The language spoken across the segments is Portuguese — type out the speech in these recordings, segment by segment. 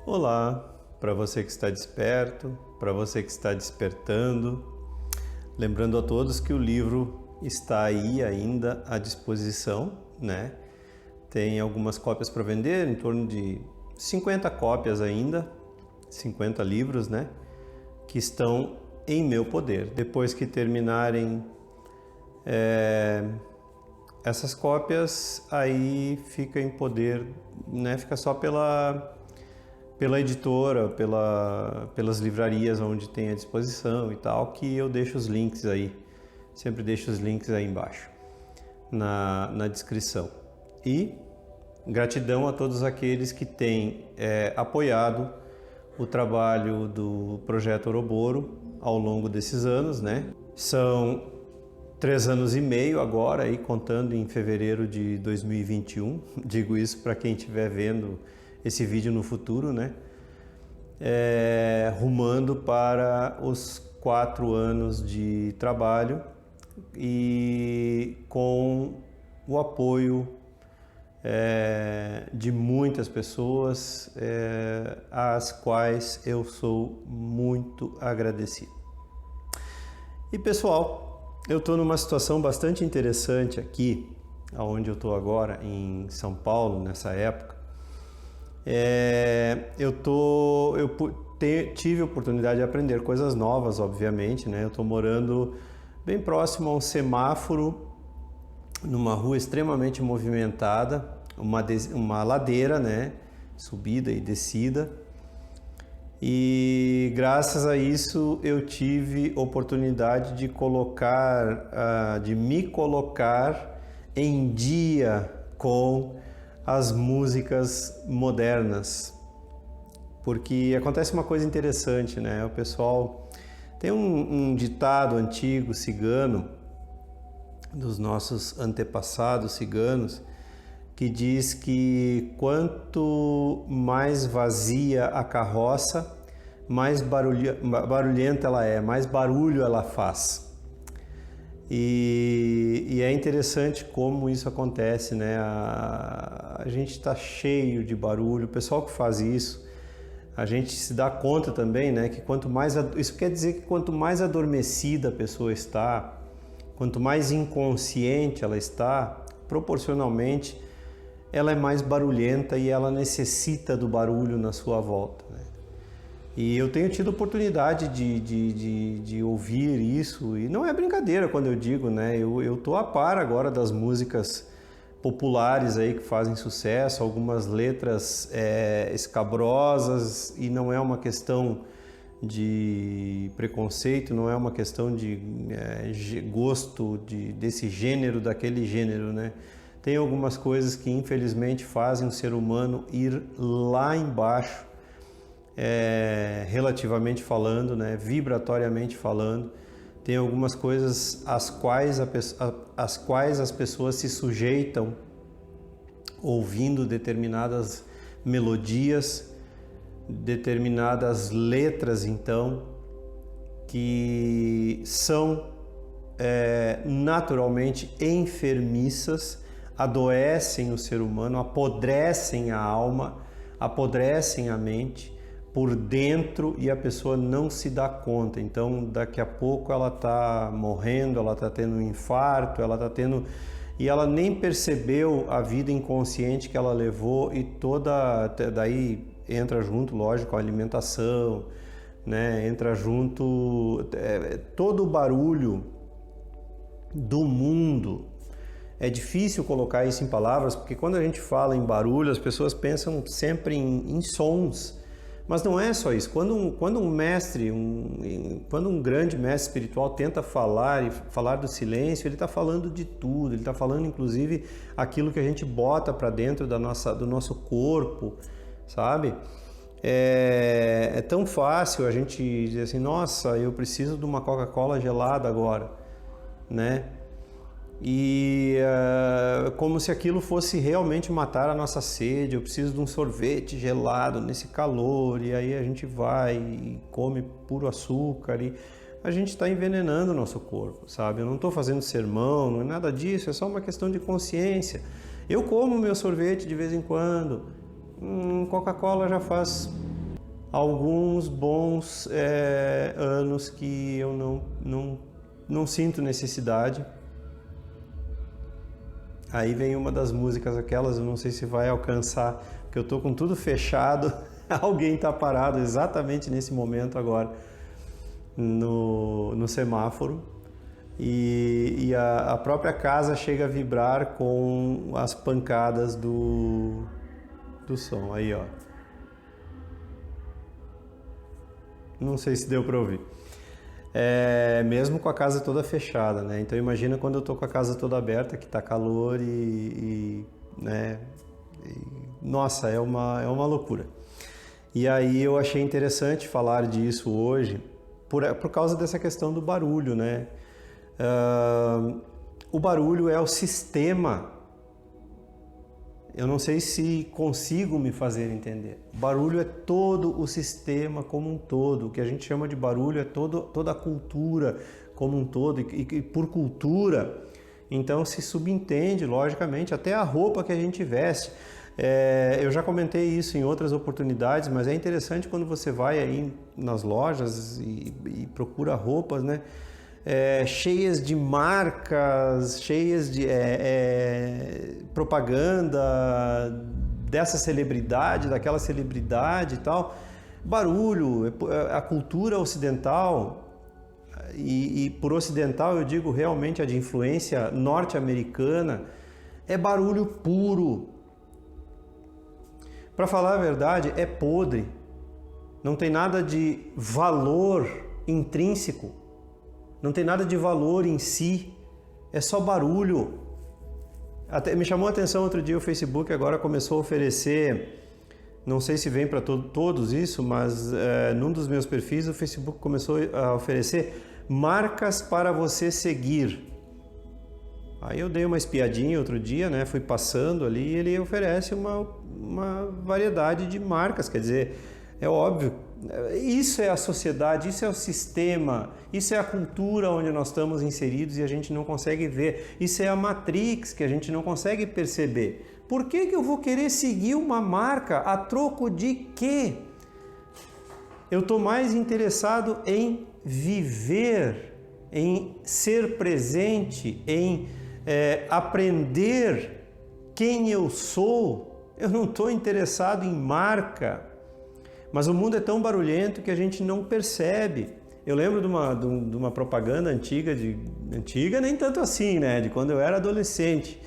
Olá, para você que está desperto, para você que está despertando. Lembrando a todos que o livro está aí ainda à disposição, né? Tem algumas cópias para vender, em torno de 50 cópias ainda, 50 livros, né? Que estão em meu poder. Depois que terminarem essas cópias, aí fica em poder, né? Fica só pela editora, pelas livrarias onde tem à disposição e tal, que eu deixo os links aí, sempre deixo os links aí embaixo na descrição. E gratidão a todos aqueles que têm apoiado o trabalho do Projeto Ouroboro ao longo desses anos, né? São 3 anos e meio agora, aí contando em fevereiro de 2021, digo isso para quem estiver vendo esse vídeo no futuro, né? Rumando para os 4 anos de trabalho e com o apoio de muitas pessoas, às quais eu sou muito agradecido. E pessoal, eu estou numa situação bastante interessante aqui, onde eu estou agora, em São Paulo, nessa época. Tive a oportunidade de aprender coisas novas, obviamente, né? Eu estou morando bem próximo a um semáforo, numa rua extremamente movimentada, uma ladeira, né? Subida e descida. E graças a isso eu tive oportunidade de me colocar em dia com as músicas modernas, porque acontece uma coisa interessante, né? O pessoal tem um ditado antigo cigano, dos nossos antepassados ciganos, que diz que quanto mais vazia a carroça, mais barulhenta ela é, mais barulho ela faz. E é interessante como isso acontece, né? A gente está cheio de barulho, o pessoal que faz isso, a gente se dá conta também, né? Que isso quer dizer que quanto mais adormecida a pessoa está, quanto mais inconsciente ela está, proporcionalmente ela é mais barulhenta e ela necessita do barulho na sua volta, né? E eu tenho tido oportunidade de ouvir isso, e não é brincadeira quando eu digo, né? Eu tô a par agora das músicas populares aí que fazem sucesso, algumas letras escabrosas, e não é uma questão de preconceito, não é uma questão de gosto desse gênero, daquele gênero, né? Tem algumas coisas que infelizmente fazem o ser humano ir lá embaixo, relativamente falando, né, vibratoriamente falando. Tem algumas coisas às quais as pessoas se sujeitam ouvindo determinadas melodias, determinadas letras, então, que são naturalmente enfermiças, adoecem o ser humano, apodrecem a alma, apodrecem a mente por dentro, e a pessoa não se dá conta. Então daqui a pouco ela está morrendo, ela está tendo um infarto, e ela nem percebeu a vida inconsciente que ela levou, e daí entra junto, lógico, a alimentação, né? Entra junto todo o barulho do mundo. É difícil colocar isso em palavras, porque quando a gente fala em barulho, as pessoas pensam sempre em sons. Mas não é só isso. Quando um grande mestre espiritual tenta falar do silêncio, ele está falando de tudo. Ele está falando, inclusive, aquilo que a gente bota para dentro do nosso corpo, sabe? É tão fácil a gente dizer assim: nossa, eu preciso de uma Coca-Cola gelada agora, né? E como se aquilo fosse realmente matar a nossa sede. Eu preciso de um sorvete gelado nesse calor, e aí a gente vai e come puro açúcar, e a gente está envenenando o nosso corpo, sabe? Eu não estou fazendo sermão, não é nada disso, é só uma questão de consciência. Eu como meu sorvete de vez em quando, Coca-Cola já faz alguns bons anos que eu não sinto necessidade. Aí vem uma das músicas, aquelas, eu não sei se vai alcançar, porque eu tô com tudo fechado, alguém tá parado exatamente nesse momento agora no semáforo e a própria casa chega a vibrar com as pancadas do som. Aí, ó. Não sei se deu para ouvir. Mesmo com a casa toda fechada, né? Então imagina quando eu tô com a casa toda aberta, que tá calor né? Nossa, é uma loucura. E aí eu achei interessante falar disso hoje por causa dessa questão do barulho, né? O barulho é o sistema. Eu não sei se consigo me fazer entender. Barulho é todo o sistema como um todo. O que a gente chama de barulho é toda a cultura como um todo. E por cultura, então se subentende, logicamente, até a roupa que a gente veste. Eu já comentei isso em outras oportunidades, mas é interessante quando você vai aí nas lojas e procura roupas, né? Cheias de marcas, cheias de propaganda dessa celebridade, daquela celebridade e tal. Barulho, a cultura ocidental, e por ocidental eu digo realmente a de influência norte-americana, é barulho puro. Para falar a verdade, é podre. Não tem nada de valor intrínseco. Não tem nada de valor em si, é só barulho. Até me chamou a atenção outro dia o Facebook agora começou a oferecer, não sei se vem para todos isso, mas num dos meus perfis o Facebook começou a oferecer marcas para você seguir. Aí eu dei uma espiadinha outro dia, né? Fui passando ali e ele oferece uma variedade de marcas, quer dizer, é óbvio. Isso é a sociedade, isso é o sistema, isso é a cultura onde nós estamos inseridos e a gente não consegue ver. Isso é a Matrix que a gente não consegue perceber. Por que eu vou querer seguir uma marca a troco de quê? Eu estou mais interessado em viver, em ser presente, em aprender quem eu sou. Eu não estou interessado em marca. Mas o mundo é tão barulhento que a gente não percebe. Eu lembro de uma propaganda antiga, nem tanto assim, né? De quando eu era adolescente,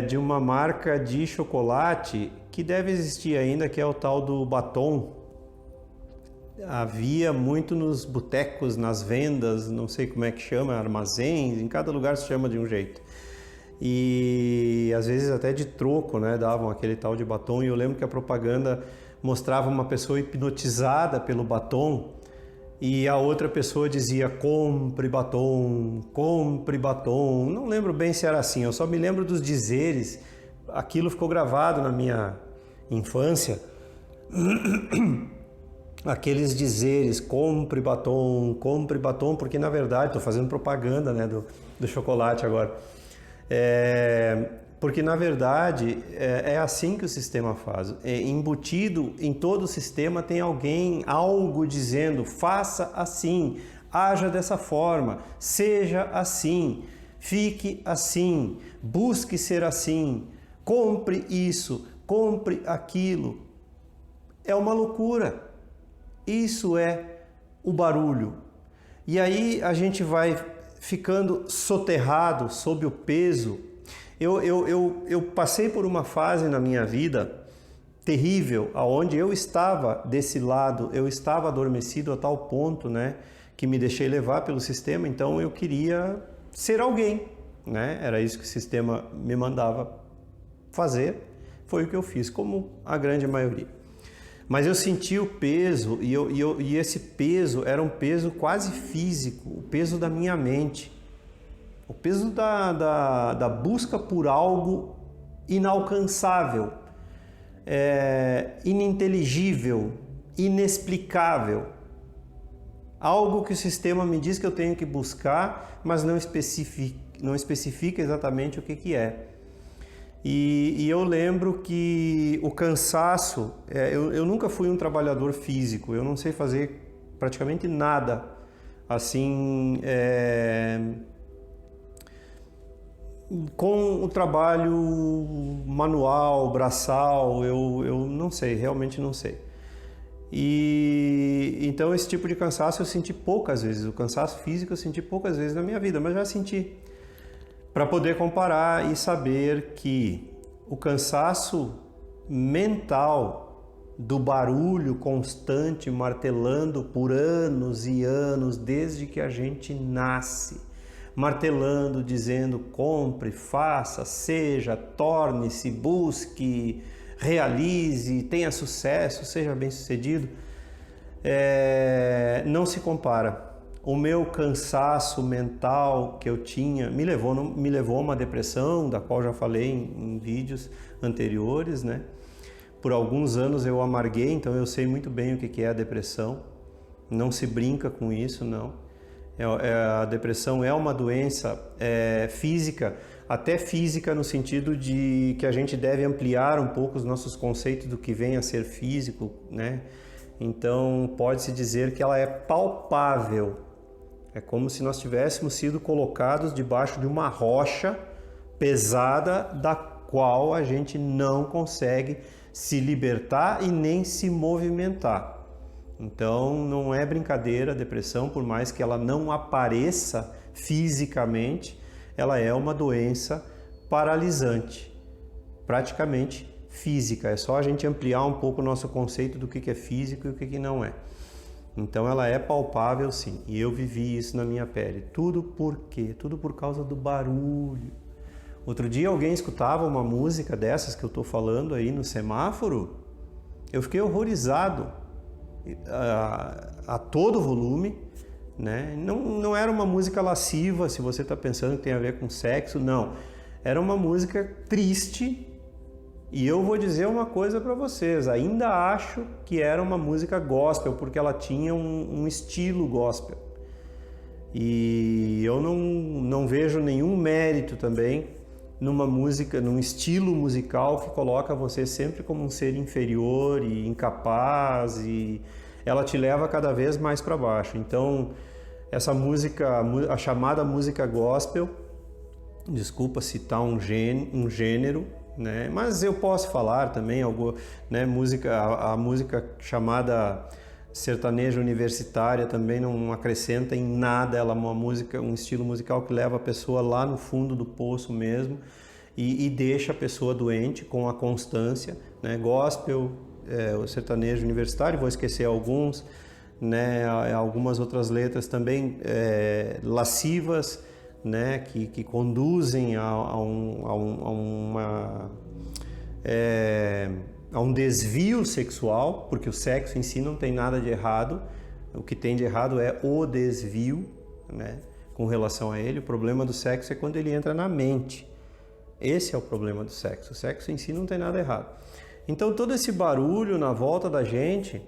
de uma marca de chocolate que deve existir ainda, que é o tal do Batom. Havia muito nos botecos, nas vendas, não sei como é que chama, armazéns, em cada lugar se chama de um jeito. E às vezes até de troco, né? Davam aquele tal de batom e eu lembro que a propaganda mostrava uma pessoa hipnotizada pelo batom e a outra pessoa dizia compre batom, compre batom. Não lembro bem se era assim, eu só me lembro dos dizeres. Aquilo ficou gravado na minha infância. Aqueles dizeres, compre batom, porque na verdade, estou fazendo propaganda, né, do chocolate agora. Porque na verdade é assim que o sistema faz. Embutido em todo o sistema tem algo dizendo, faça assim, haja dessa forma, seja assim, fique assim, busque ser assim, compre isso, compre aquilo. É uma loucura. Isso é o barulho. E aí a gente vai ficando soterrado sob o peso. Eu passei por uma fase na minha vida terrível, onde eu estava desse lado, eu estava adormecido a tal ponto, né, que me deixei levar pelo sistema, então eu queria ser alguém, né? Era isso que o sistema me mandava fazer, foi o que eu fiz, como a grande maioria. Mas eu senti o peso e esse peso era um peso quase físico, o peso da minha mente. O peso da busca por algo inalcançável, ininteligível, inexplicável. Algo que o sistema me diz que eu tenho que buscar, mas não especifica exatamente o que é. E eu lembro que o cansaço, eu nunca fui um trabalhador físico, eu não sei fazer praticamente nada assim, com o trabalho manual, braçal, eu não sei, realmente não sei. E então esse tipo de cansaço eu senti poucas vezes, o cansaço físico eu senti poucas vezes na minha vida, mas já senti. Para poder comparar e saber que o cansaço mental do barulho constante martelando por anos e anos desde que a gente nasce, martelando, dizendo compre, faça, seja, torne-se, busque, realize, tenha sucesso, seja bem-sucedido, não se compara. O meu cansaço mental que eu tinha me levou a uma depressão, da qual já falei em vídeos anteriores, né? Por alguns anos eu amarguei, então eu sei muito bem o que é a depressão. Não se brinca com isso, não. A depressão é uma doença física, até física no sentido de que a gente deve ampliar um pouco os nossos conceitos do que vem a ser físico, né? Então pode-se dizer que ela é palpável. É como se nós tivéssemos sido colocados debaixo de uma rocha pesada da qual a gente não consegue se libertar e nem se movimentar. Então não é brincadeira a depressão, por mais que ela não apareça fisicamente, ela é uma doença paralisante, praticamente física. É só a gente ampliar um pouco o nosso conceito do que é físico e o que não é. Então ela é palpável sim, e eu vivi isso na minha pele. Tudo por quê? Tudo por causa do barulho. Outro dia alguém escutava uma música dessas que eu estou falando aí no semáforo, eu fiquei horrorizado a todo volume, né? Não era uma música lasciva, se você está pensando que tem a ver com sexo, não. Era uma música triste. E eu vou dizer uma coisa para vocês, ainda acho que era uma música gospel, porque ela tinha um estilo gospel. E eu não vejo nenhum mérito também numa música, num estilo musical que coloca você sempre como um ser inferior e incapaz, e ela te leva cada vez mais para baixo. Então, essa música, a chamada música gospel, desculpa citar um gênero, né? Mas eu posso falar também algo, né? A música chamada sertaneja universitária também não acrescenta em nada. Ela é uma música, um estilo musical que leva a pessoa lá no fundo do poço mesmo e deixa a pessoa doente com a constância, né? Gospel, o sertanejo universitário, vou esquecer alguns, né? Algumas outras letras também lascivas, né, que conduzem a um desvio sexual, porque o sexo em si não tem nada de errado, o que tem de errado é o desvio, né, com relação a ele. O problema do sexo é quando ele entra na mente. Esse é o problema do sexo. O sexo em si não tem nada errado. Então todo esse barulho na volta da gente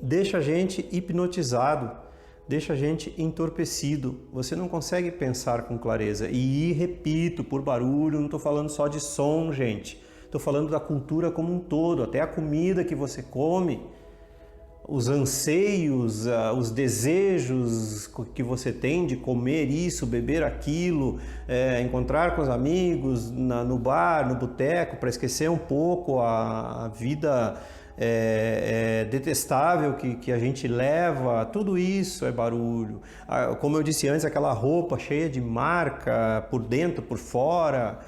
deixa a gente hipnotizado, deixa a gente entorpecido, você não consegue pensar com clareza. E repito, por barulho, não estou falando só de som, gente. Estou falando da cultura como um todo, até a comida que você come, os anseios, os desejos que você tem de comer isso, beber aquilo, encontrar com os amigos no bar, no boteco, para esquecer um pouco a vida detestável que a gente leva. Tudo isso é barulho. Como eu disse antes, aquela roupa cheia de marca por dentro, por fora,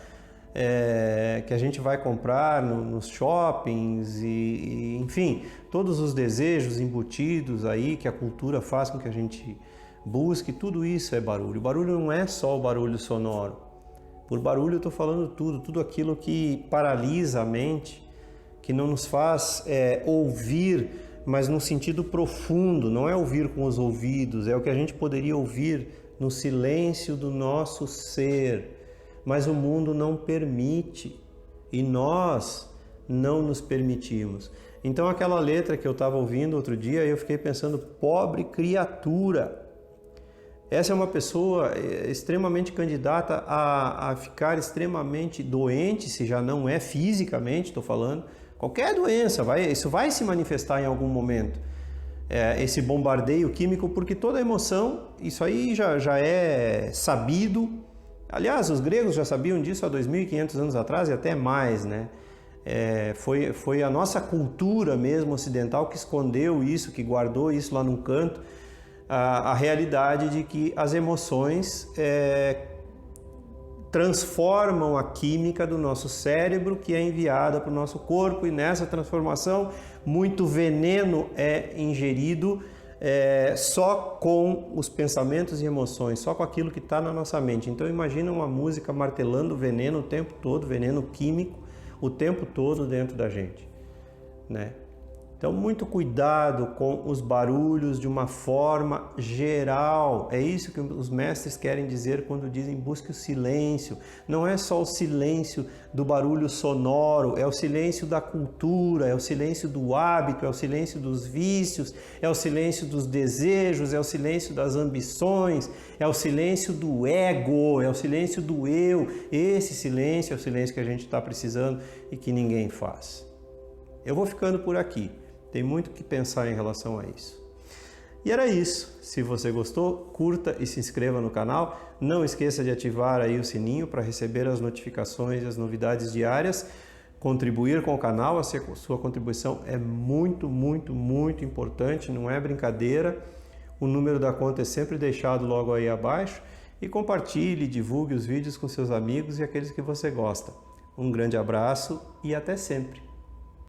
que a gente vai comprar nos shoppings e enfim, todos os desejos embutidos aí que a cultura faz com que a gente busque, tudo isso é barulho. O barulho não é só o barulho sonoro. Por barulho eu estou falando tudo aquilo que paralisa a mente, que não nos faz ouvir, mas num sentido profundo. Não é ouvir com os ouvidos, é o que a gente poderia ouvir no silêncio do nosso ser. Mas o mundo não permite e nós não nos permitimos. Então aquela letra que eu estava ouvindo outro dia, eu fiquei pensando, pobre criatura. Essa é uma pessoa extremamente candidata a ficar extremamente doente, se já não é fisicamente, estou falando. Qualquer doença, isso vai se manifestar em algum momento. Esse bombardeio químico, porque toda emoção, isso aí já é sabido. Aliás, os gregos já sabiam disso há 2.500 anos atrás e até mais, né? Foi a nossa cultura mesmo ocidental que escondeu isso, que guardou isso lá num canto, a realidade de que as emoções transformam a química do nosso cérebro, que é enviada para o nosso corpo, e nessa transformação muito veneno é ingerido só com os pensamentos e emoções, só com aquilo que está na nossa mente. Então imagina uma música martelando veneno o tempo todo, veneno químico o tempo todo dentro da gente, né? Então, muito cuidado com os barulhos de uma forma geral. É isso que os mestres querem dizer quando dizem busque o silêncio. Não é só o silêncio do barulho sonoro, é o silêncio da cultura, é o silêncio do hábito, é o silêncio dos vícios, é o silêncio dos desejos, é o silêncio das ambições, é o silêncio do ego, é o silêncio do eu. Esse silêncio é o silêncio que a gente está precisando e que ninguém faz. Eu vou ficando por aqui. Tem muito que pensar em relação a isso. E era isso. Se você gostou, curta e se inscreva no canal. Não esqueça de ativar aí o sininho para receber as notificações e as novidades diárias. Contribuir com o canal, a sua contribuição é muito, muito, muito importante, não é brincadeira. O número da conta é sempre deixado logo aí abaixo. E compartilhe, divulgue os vídeos com seus amigos e aqueles que você gosta. Um grande abraço e até sempre!